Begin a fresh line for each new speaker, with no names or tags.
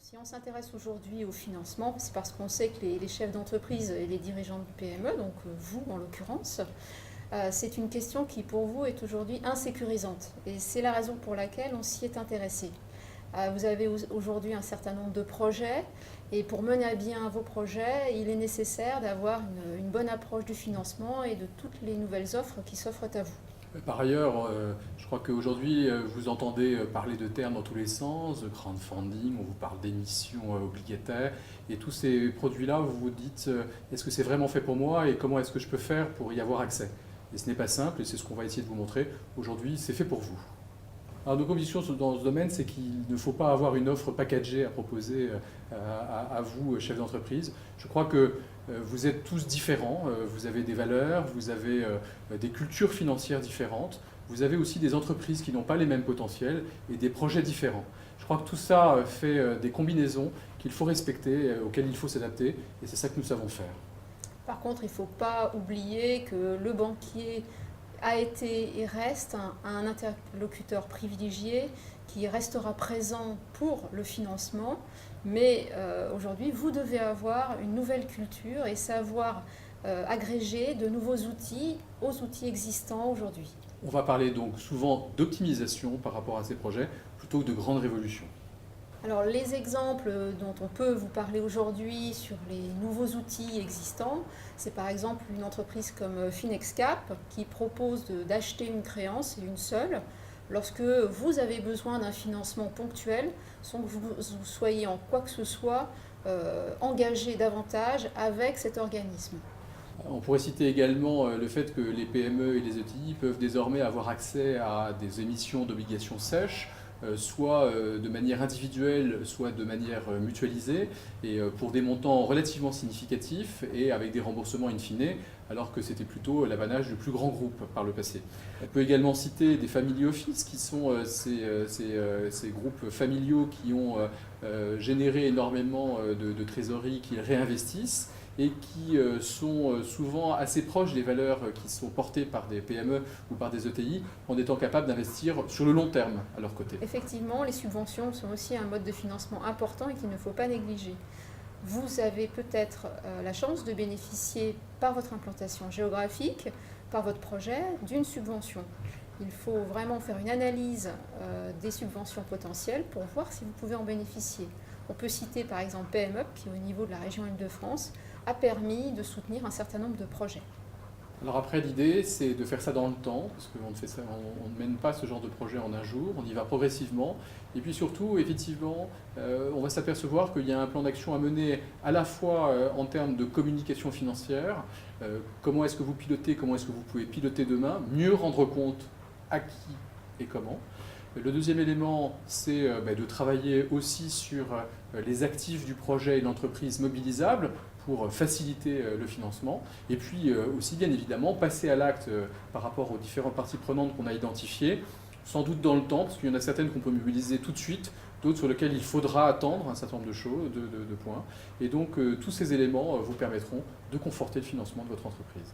Si on s'intéresse aujourd'hui au financement, c'est parce qu'on sait que les chefs d'entreprise et les dirigeants de PME, donc vous en l'occurrence, c'est une question qui pour vous est aujourd'hui insécurisante. Et c'est la raison pour laquelle on s'y est intéressé. Vous avez aujourd'hui un certain nombre de projets et pour mener à bien vos projets, il est nécessaire d'avoir une bonne approche du financement et de toutes les nouvelles offres qui s'offrent à vous.
Par ailleurs, je crois qu'aujourd'hui, vous entendez parler de termes dans tous les sens, de crowdfunding, on vous parle d'émissions obligataires, et tous ces produits-là, vous vous dites, est-ce que c'est vraiment fait pour moi et comment est-ce que je peux faire pour y avoir accès? Et ce n'est pas simple, et c'est ce qu'on va essayer de vous montrer. Aujourd'hui, c'est fait pour vous. Alors, nos convictions dans ce domaine, c'est qu'il ne faut pas avoir une offre packagée à proposer à vous, chefs d'entreprise. Je crois que vous êtes tous différents, vous avez des valeurs, vous avez des cultures financières différentes, vous avez aussi des entreprises qui n'ont pas les mêmes potentiels et des projets différents. Je crois que tout ça fait des combinaisons qu'il faut respecter, auxquelles il faut s'adapter, et c'est ça que nous savons faire.
Par contre, il ne faut pas oublier que le banquier a été et reste un interlocuteur privilégié qui restera présent pour le financement. Mais aujourd'hui, vous devez avoir une nouvelle culture et savoir agréger de nouveaux outils aux outils existants aujourd'hui.
On va parler donc souvent d'optimisation par rapport à ces projets plutôt que de grandes révolutions.
Alors les exemples dont on peut vous parler aujourd'hui sur les nouveaux outils existants, c'est par exemple une entreprise comme Finexcap qui propose d'acheter une créance et une seule lorsque vous avez besoin d'un financement ponctuel sans que vous soyez en quoi que ce soit engagé davantage avec cet organisme.
On pourrait citer également le fait que les PME et les ETI peuvent désormais avoir accès à des émissions d'obligations sèches, soit de manière individuelle, soit de manière mutualisée, et pour des montants relativement significatifs et avec des remboursements in fine, alors que c'était plutôt l'apanage de plus grands groupes par le passé. On peut également citer des family office, qui sont ces groupes familiaux qui ont généré énormément de trésorerie qu'ils réinvestissent, et qui sont souvent assez proches des valeurs qui sont portées par des PME ou par des ETI, en étant capables d'investir sur le long terme à leur côté.
Effectivement, les subventions sont aussi un mode de financement important et qu'il ne faut pas négliger. Vous avez peut-être la chance de bénéficier par votre implantation géographique, par votre projet, d'une subvention. Il faut vraiment faire une analyse des subventions potentielles pour voir si vous pouvez en bénéficier. On peut citer par exemple PMUP qui, au niveau de la région Île-de-France, a permis de soutenir un certain nombre de projets.
Alors après, l'idée, c'est de faire ça dans le temps, parce qu'on ne mène pas ce genre de projet en un jour, on y va progressivement. Et puis surtout, effectivement, on va s'apercevoir qu'il y a un plan d'action à mener à la fois en termes de communication financière, comment est-ce que vous pilotez, comment est-ce que vous pouvez piloter demain, mieux rendre compte à qui et comment. Le deuxième élément, c'est de travailler aussi sur les actifs du projet et de l'entreprise mobilisables pour faciliter le financement. Et puis aussi, bien évidemment, passer à l'acte par rapport aux différentes parties prenantes qu'on a identifiées, sans doute dans le temps, parce qu'il y en a certaines qu'on peut mobiliser tout de suite, d'autres sur lesquelles il faudra attendre un certain nombre de choses, de points. Et donc, tous ces éléments vous permettront de conforter le financement de votre entreprise.